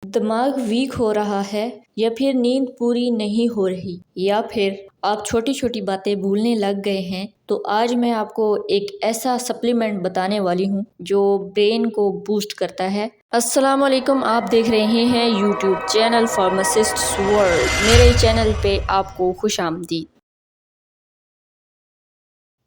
दिमाग वीक हो रहा है या फिर नींद पूरी नहीं हो रही या फिर आप छोटी छोटी बातें भूलने लग गए हैं, तो आज मैं आपको एक ऐसा सप्लीमेंट बताने वाली हूँ जो ब्रेन को बूस्ट करता है। अस्सलाम वालेकुम, आप देख रहे हैं यूट्यूब चैनल फार्मासिस्ट्स वर्ल्ड। मेरे चैनल पे आपको खुशामदीद।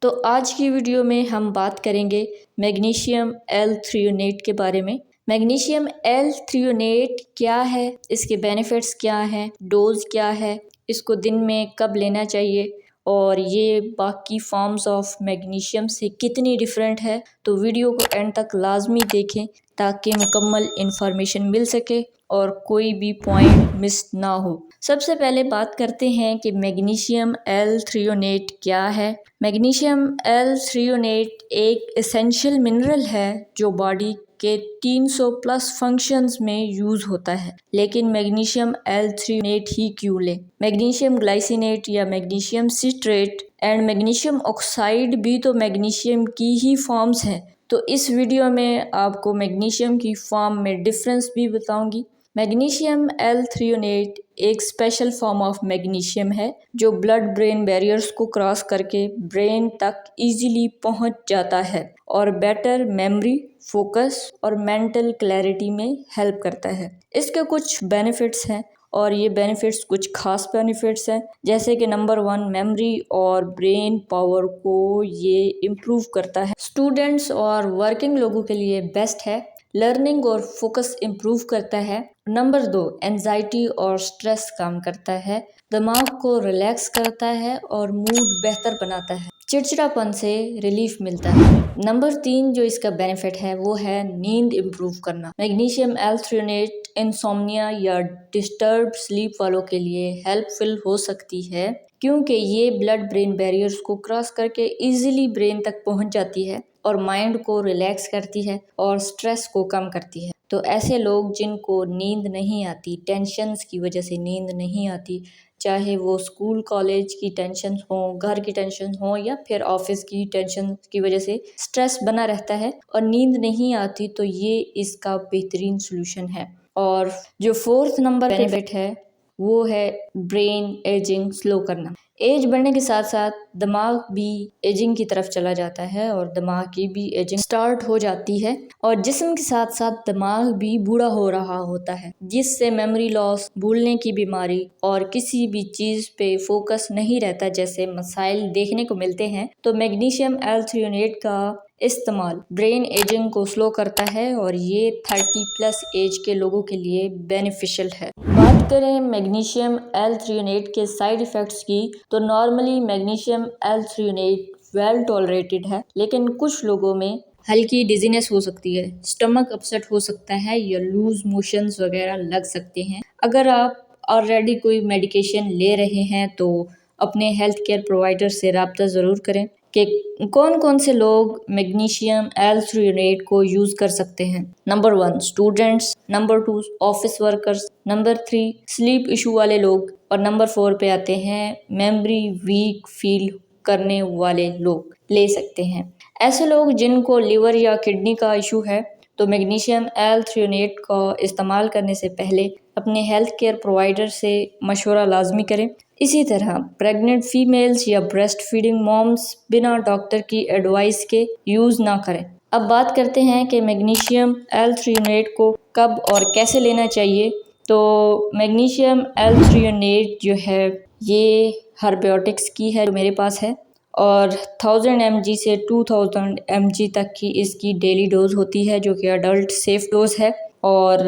तो आज की वीडियो में हम बात करेंगे मैग्नीशियम L-थ्रियोनेट के बारे में। मैग्नीशियम L-थ्रियोनेट क्या है, इसके बेनिफिट्स क्या हैं, डोज क्या है, इसको दिन में कब लेना चाहिए और ये बाकी फॉर्म्स ऑफ मैग्नीशियम से कितनी डिफरेंट है। तो वीडियो को एंड तक लाजमी देखें ताकि मुकम्मल इंफॉर्मेशन मिल सके और कोई भी पॉइंट मिस ना हो। सबसे पहले बात करते हैं कि मैग्नीशियम L-थ्रियोनेट क्या है। मैग्नीशियम L-थ्रियोनेट एक एसेंशियल मिनरल है जो बॉडी के 300 प्लस फंक्शंस में यूज होता है। लेकिन मैग्नीशियम L-थ्रियोनेट ही क्यों लें? मैग्नीशियम ग्लाइसिनेट या magnesium citrate and magnesium oxide भी तो मैग्नीशियम की ही फॉर्म्स हैं। तो इस वीडियो में आपको मैग्नीशियम की फॉर्म में डिफरेंस भी बताऊंगी। मैग्नीशियम L-थ्रियोनेट एक स्पेशल फॉर्म ऑफ मैग्नीशियम है जो ब्लड ब्रेन बैरियर्स को क्रॉस करके ब्रेन तक इजीली पहुंच जाता है और बेटर मेमोरी, फोकस और मेंटल क्लैरिटी में हेल्प करता है। इसके कुछ बेनिफिट्स हैं और ये बेनिफिट्स कुछ खास बेनिफिट्स हैं, जैसे कि नंबर 1, मेमोरी और ब्रेन पावर को ये इम्प्रूव करता है। स्टूडेंट्स और वर्किंग लोगों के लिए बेस्ट है। लर्निंग और फोकस इम्प्रूव करता है। नंबर 2, एंजाइटी और स्ट्रेस कम करता है, दिमाग को रिलैक्स करता है और मूड बेहतर बनाता है, चिड़चिड़ापन से रिलीफ मिलता है। नंबर 3 जो इसका बेनिफिट है वो है नींद इम्प्रूव करना। मैग्नीशियम L-थ्रियोनेट इंसोम्निया या डिस्टर्ब स्लीप वालों के लिए हेल्पफुल हो सकती है क्योंकि ये ब्लड ब्रेन बैरियर्स को क्रॉस करके इजीली ब्रेन तक पहुंच जाती है और माइंड को रिलैक्स करती है और स्ट्रेस को कम करती है। तो ऐसे लोग जिनको नींद नहीं आती, टेंशन्स की वजह से नींद नहीं आती, चाहे वो स्कूल कॉलेज की टेंशन हो, घर की टेंशन हो या फिर ऑफिस की टेंशन की वजह से स्ट्रेस बना रहता है और नींद नहीं आती, तो ये इसका बेहतरीन सोल्यूशन है। और जो 4th नंबर बेनिफिट है वो है ब्रेन एजिंग स्लो करना। एज बढ़ने के साथ साथ दिमाग भी एजिंग की तरफ चला जाता है और दिमाग की भी एजिंग स्टार्ट हो जाती है और जिस्म के साथ साथ दिमाग भी बूढ़ा हो रहा होता है, जिससे मेमोरी लॉस, भूलने की बीमारी और किसी भी चीज पे फोकस नहीं रहता जैसे मसाइल देखने को मिलते हैं। तो मैग्नीशियम L-थ्रियोनेट का इस्तेमाल ब्रेन एजिंग को स्लो करता है और ये 30 प्लस एज के लोगों के लिए बेनिफिशियल है। बात करें मैग्नीशियम L-थ्रियोनेट के साइड इफ़ेक्ट्स की, तो नॉर्मली मैग्नीशियम L-थ्रियोनेट वेल टॉलरेटेड है, लेकिन कुछ लोगों में हल्की डिजीनेस हो सकती है, स्टमक अपसेट हो सकता है या लूज मोशंस वगैरह लग सकते हैं। अगर आप ऑलरेडी कोई मेडिकेशन ले रहे हैं तो अपने हेल्थ केयर प्रोवाइडर से रब्ता ज़रूर करें कि कौन कौन से लोग मैग्नीशियम L-थ्रियोनेट को यूज़ कर सकते हैं। Number 1, students. Number 2, office workers. Number 3, sleep issue वाले लोग। और नंबर 4 पे आते हैं मेमोरी वीक फील करने वाले लोग ले सकते हैं। ऐसे लोग जिनको लिवर या किडनी का इशू है, तो मैग्नीशियम L-थ्रियोनेट का इस्तेमाल करने से पहले अपने हेल्थ केयर प्रोवाइडर से मशवरा लाजमी करें। इसी तरह प्रेग्नेंट फीमेल्स या ब्रेस्ट फीडिंग मॉम्स बिना डॉक्टर की एडवाइस के यूज़ ना करें। अब बात करते हैं कि मैग्नीशियम L-थ्रियोनेट को कब और कैसे लेना चाहिए। तो मैग्नीशियम L-थ्रियोनेट जो है ये हर्बियोटिक्स की है जो मेरे पास है और 1000 mg से 2000 mg तक की इसकी डेली डोज होती है जो कि अडल्ट सेफ डोज है। और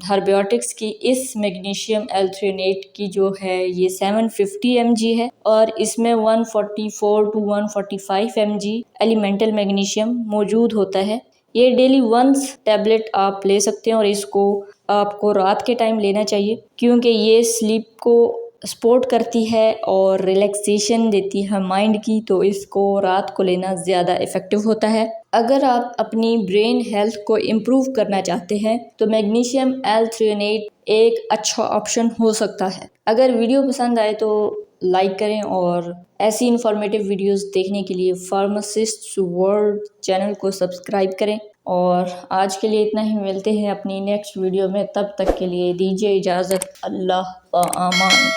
हर्बियोटिक्स की इस मैग्नीशियम L-थ्रियोनेट की जो है ये 750 mg है और इसमें 144 to 145 mg एलिमेंटल मैग्नीशियम मौजूद होता है। ये डेली वंस टैबलेट आप ले सकते हैं और इसको आपको रात के टाइम लेना चाहिए क्योंकि ये स्लीप को सपोर्ट करती है और रिलैक्सेशन देती है माइंड की, तो इसको रात को लेना ज़्यादा इफ़ेक्टिव होता है। अगर आप अपनी ब्रेन हेल्थ को इम्प्रूव करना चाहते हैं तो मैग्नीशियम L-थ्रियोनेट एक अच्छा ऑप्शन हो सकता है। अगर वीडियो पसंद आए तो लाइक करें और ऐसी इंफॉर्मेटिव वीडियोस देखने के लिए फार्मासिस्ट्स वर्ल्ड चैनल को सब्सक्राइब करें। और आज के लिए इतना ही, मिलते हैं अपनी नेक्स्ट वीडियो में। तब तक के लिए दीजिए इजाज़त। अल्लाह व अमान।